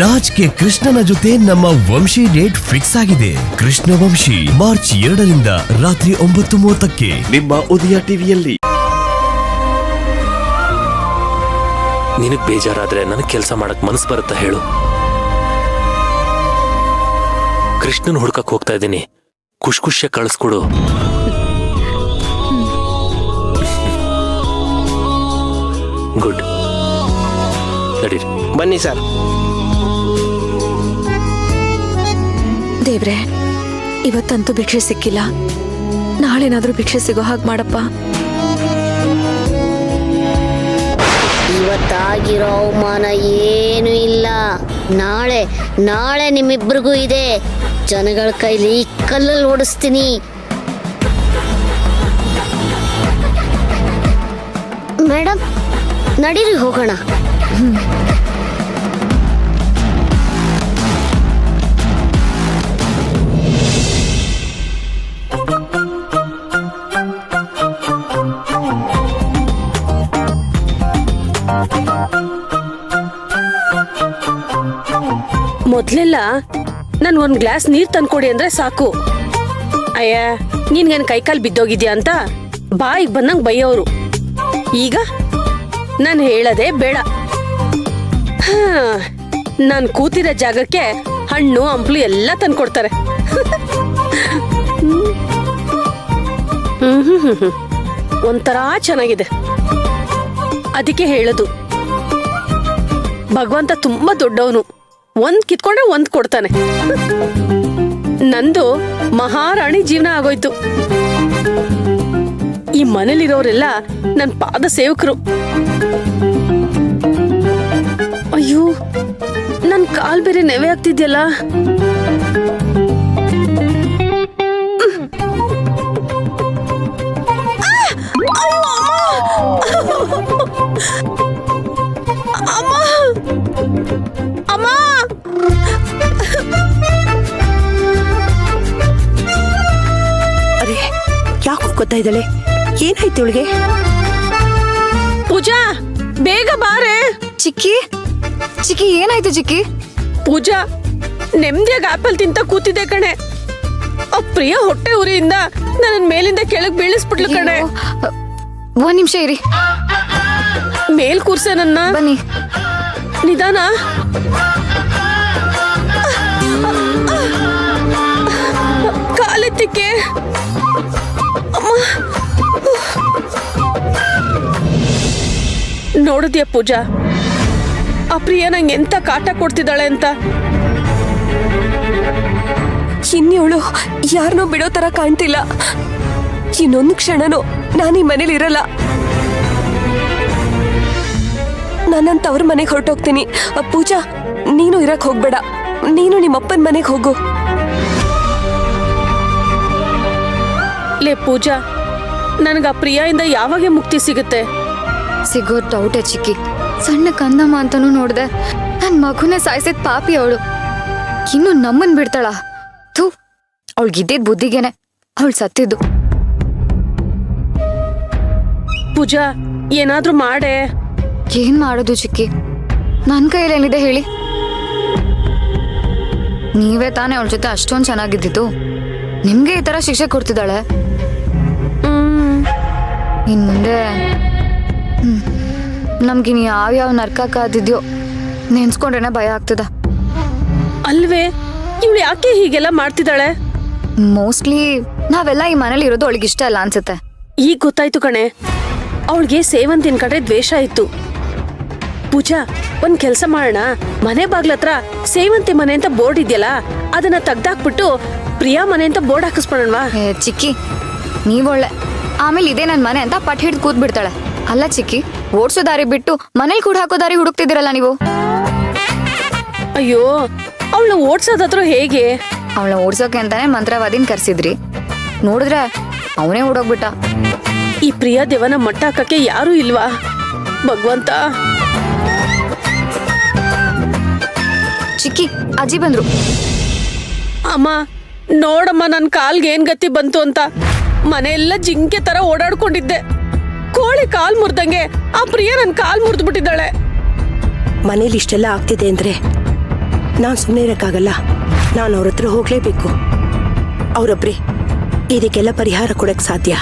ರಾಜ್ ಗೆ ಕೃಷ್ಣನ ಜೊತೆ ನಮ್ಮ ವಂಶಿ ಡೇಟ್ ಫಿಕ್ಸ್ ಆಗಿದೆ. ಕೃಷ್ಣ ವಂಶಿ ಮಾರ್ಚ್ 2ರಿಂದ ರಾತ್ರಿ 9:30ಕ್ಕೆ ನಿಮ್ಮ ಉದಯ ಟಿವಿಯಲ್ಲಿ. ನಿನಗ್ ಬೇಜಾರಾದ್ರೆ ನನಗ್ ಕೆಲಸ ಮಾಡಕ್ ಮನಸ್ಸು ಬರುತ್ತಾ ಹೇಳು? ಕೃಷ್ಣನ್ ಹುಡ್ಕಕ್ ಹೋಗ್ತಾ ಇದ್ದೀನಿ, ಖುಷಿಯ ಕಳಿಸ್ಕೊಡು. ಗುಡ್, ನಡೀರಿ. ಬನ್ನಿ ಸರ್. ದೇವ್ರೆ, ಇವತ್ತಂತೂ ಭಿಕ್ಷೆ ಸಿಕ್ಕಿಲ್ಲ, ನಾಳೆನಾದ್ರೂ ಭಿಕ್ಷೆ ಸಿಗೋ ಹಾಗೆ ಮಾಡಪ್ಪ. ಇವತ್ತಾಗಿರೋ ಅವಮಾನ ಏನೂ ಇಲ್ಲ. ನಾಳೆ ನಾಳೆ ನಿಮ್ಮಿಬ್ರಿಗೂ ಇದೆ. ಜನಗಳ ಕೈಲಿ ಕಲ್ಲಲ್ಲಿ ಓಡಿಸ್ತೀನಿ. ಮೇಡಮ್, ನಡೀರಿ ಹೋಗೋಣ. ಮೊದ್ಲೆಲ್ಲ ನನ್ಗೊಂದ್ ಗ್ಲಾಸ್ ನೀರ್ ತಂದ್ಕೊಡಿ ಅಂದ್ರೆ ಸಾಕು. ಅಯ್ಯ, ನಿನ್ಗೇನ್ ಕೈಕಾಲ್ ಬಿದ್ದೋಗಿದ್ಯಾ ಅಂತ ಬಾಯಿಗೆ ಬಂದಂಗ್ ಬೈಯೋರು. ಈಗ ನಾನ್ ಹೇಳದೆ ಬೇಡ. ನಾನ್ ಕೂತಿರೋ ಜಾಗಕ್ಕೆ ಹಣ್ಣು ಹಂಪ್ಲು ಎಲ್ಲ ತಂದ್ಕೊಡ್ತಾರೆ. ಒಂಥರ ಚೆನ್ನಾಗಿದೆ. ಅದಕ್ಕೆ ಹೇಳೋದು, ಭಗವಂತ ತುಂಬಾ ದೊಡ್ಡವನು. ಒಂದ್ ಕಿತ್ಕೊಂಡ್ರೆ ಒಂದ್ ಕೊಡ್ತಾನೆ. ನಂದು ಮಹಾರಾಣಿ ಜೀವನ ಆಗೋಯ್ತು. ಈ ಮನೇಲಿರೋರೆಲ್ಲ ನನ್ ಪಾದ ಸೇವಕರು. ಅಯ್ಯೋ, ನನ್ ಕಾಲ್ ಬೇರೆ ನೆವೆ ಆಗ್ತಿದ್ಯಲ್ಲ. ಅಮ್ಮ, ಅರೆ, ಯಾಕೋ ಗೊತ್ತಾ ಇದ್ದಾಳೆ? ಏನಾಯ್ತು ಇವಳಿಗೆ? ಪೂಜಾ, ಬೇಗ ಬಾರೆ. ಚಿಕ್ಕಿ ಚಿಕ್ಕಿ, ಏನಾಯ್ತು ಚಿಕ್ಕಿ? ಪೂಜಾ, ನೆಮ್ಮದಿಯಾಗಿ ಆಪಲ್ ತಿಂತ ಕೂತಿದ್ದೆ ಕಣೆ. ಆ ಪ್ರಿಯ ಹೊಟ್ಟೆ ಉರಿಯಿಂದ ನನ್ನ ಮೇಲಿಂದ ಕೆಳಗ್ ಬೀಳಿಸ್ಬಿಟ್ಲು ಕಣೆ. ಒಂದ್ ನಿಮಿಷ ಇರಿ, ಮೇಲ್ ಕೂರ್ಸೆ ನನ್ನ. ಬನ್ನಿ. ನಿಧಾನ. ಕಾಲೆತ್ತಿಕ್ಕೆ. ನೋಡಿದ್ಯಾ ಪೂಜಾ, ಆ ಪ್ರಿಯ ನಂಗೆ ಎಂತ ಕಾಟ ಕೊಡ್ತಿದ್ದಾಳೆ ಅಂತ. ಇನ್ನಿವಳು ಯಾರನ್ನೋ ಬಿಡೋ ತರ ಕಾಣ್ತಿಲ್ಲ. ಇನ್ನೊಂದು ಕ್ಷಣನೂ ನಾನು ಈ ಮನೇಲಿ ಇರಲ್ಲ. ನಾನಂತ ಅವ್ರ ಮನೆಗೆ ಹೊರಟೋಗ್ತೀನಿ. ಪೂಜಾ, ನೀನು ಇರಕ್ ಹೋಗ್ಬೇಡ. ನೀನು ನಿಮ್ಮಪ್ಪನ ಮನೆಗೆ ಹೋಗು. ಲೇ ಪೂಜಾ, ನನಗ ಆ ಪ್ರಿಯಿಂದ ಯಾವಾಗ ಮುಕ್ತಿ ಸಿಗುತ್ತೆ? ಸಿಗೋ ಡೌಟೇ ಚಿಕ್ಕಿ. ಸಣ್ಣ ಕಂದಮ್ಮ ಅಂತಾನೂ ನೋಡ್ದೆ. ನನ್ ಮಗುನೇ ಸಾಯಿಸಿದ ಪಾಪಿ ಅವಳು. ಇನ್ನು ನಮ್ಮನ್ ಬಿಡ್ತಾಳ? ಥೂ, ಅವಳಿಗಿದ್ದಿದ್ ಬುದ್ಧಿಗೇನೆ ಅವಳು ಸತ್ತಿದ್ದು. ಪೂಜಾ, ಏನಾದ್ರೂ ಮಾಡೆ. ಏನ್ ಮಾಡೋದು ಚಿಕ್ಕಿ? ನನ್ ಕೈಯಲ್ಲಿ ಏನಿದೆ ಹೇಳಿ? ನೀವೇ ತಾನೇ ಅವಳ ಜೊತೆ ಅಷ್ಟೊಂದ್ ಚೆನ್ನಾಗಿದ್ದಿದ್ದು. ನಿಮ್ಗೆ ಈ ತರ ಶಿಕ್ಷೆ ಕೊಡ್ತಿದ್ದಾಳೆ. ಇನ್ ಮುಂದೆ ನಮ್ಗಿನ್ ಯಾವ್ಯಾವ ನರ್ಕ ಕಾದಿದ್ಯೋ ನೆನ್ಸ್ಕೊಂಡ್ರೇನೆ ಭಯ ಆಗ್ತದ. ಅಲ್ವೇ, ಇವಳು ಯಾಕೆ ಹೀಗೆಲ್ಲ ಮಾಡ್ತಿದ್ದಾಳೆ? ಮೋಸ್ಟ್ಲಿ ನಾವೆಲ್ಲ ಈ ಮನೇಲಿ ಇರೋದು ಅವಳಿಗೆ ಇಷ್ಟ ಇಲ್ಲ ಅನ್ಸುತ್ತೆ. ಈಗ ಗೊತ್ತಾಯ್ತು ಕಣೆ, ಅವಳಿಗೆ ಸೇವಂತಿನ ಕಡೆ ದ್ವೇಷ ಇತ್ತು. ಪೂಜಾ, ಒಂದ್ ಕೆಲ್ಸ ಮಾಡೋಣ. ಮನೆ ಬಾಗ್ಲತ್ರ ಸೇವಂತಿ ಮನೆ ಅಂತ ಬೋರ್ಡ್ ಇದೆಯಲ್ಲ, ಅದನ್ನ ತೆಗ್ದಾಕ್ಬಿಟ್ಟು ಪ್ರಿಯಾ ಮನೆ ಅಂತ ಬೋರ್ಡ್ ಹಾಕಿಸ್ಬಿಡೋಣವಾ? ಚಿಕ್ಕಿ, ನೀವೊಳ್ಳೆ. ಆಮೇಲೆ ಇದೇ ನನ್ ಮನೆ ಅಂತ ಪಟ್ ಹಿಡ್ದು ಕೂತ್ ಬಿಡ್ತಾಳೆ. ಅಲ್ಲ ಚಿಕ್ಕಿ, ಓಡ್ಸೋ ದಾರಿ ಬಿಟ್ಟು ಮನೇಲಿ ಕೂಡ ಹಾಕೋ ದಾರಿ ಹುಡುಕ್ತಿದ್ದೀರಲ್ಲ ನೀವು. ಅಯ್ಯೋ, ಅವಳ ಓಡ್ಸೋದಾದ್ರೂ ಹೇಗೆ? ಅವಳ ಓಡ್ಸೋಕೆ ಅಂತಾನೆ ಮಂತ್ರವಾದಿನ ಕರ್ಸಿದ್ರಿ. ನೋಡಿದ್ರೆ ಅವನೇ ಓಡೋಗ್ಬಿಟ್ಟ. ಈ ಪ್ರಿಯಾ ದೇವನ ಮಟ್ಟ ಹಾಕಕ್ಕೆ ಯಾರೂ ಇಲ್ವಾ ಭಗವಂತ? ಚಿಕ್ಕಿ, ಅಜ್ಜಿ ಬಂದ್ರು. ಅಮ್ಮ ನೋಡಮ್ಮ, ನನ್ ಕಾಲ್ಗೆ ಏನ್ ಗತಿ ಬಂತು ಅಂತ. ಮನೆಯೆಲ್ಲ ಜಿಂಕೆ ತರ ಓಡಾಡ್ಕೊಂಡಿದ್ದೆ. ಕೋಳಿ ಕಾಲ್ ಮುರ್ದಂಗೆ ಆ ಪ್ರಿಯ ನನ್ ಕಾಲ್ ಮುರಿದು ಬಿಟ್ಟಿದ್ದಾಳೆ. ಮನೇಲಿ ಇಷ್ಟೆಲ್ಲ ಆಗ್ತಿದೆ ಅಂದ್ರೆ ನಾನು ಸುಮ್ಮನೆ ಇರೋಕ್ಕಾಗಲ್ಲ. ನಾನು ಅವ್ರ ಹತ್ರ ಹೋಗಲೇಬೇಕು. ಅವರೊಬ್ಬರೇ ಇದಕ್ಕೆಲ್ಲ ಪರಿಹಾರ ಕೊಡಕ್ಕೆ ಸಾಧ್ಯ.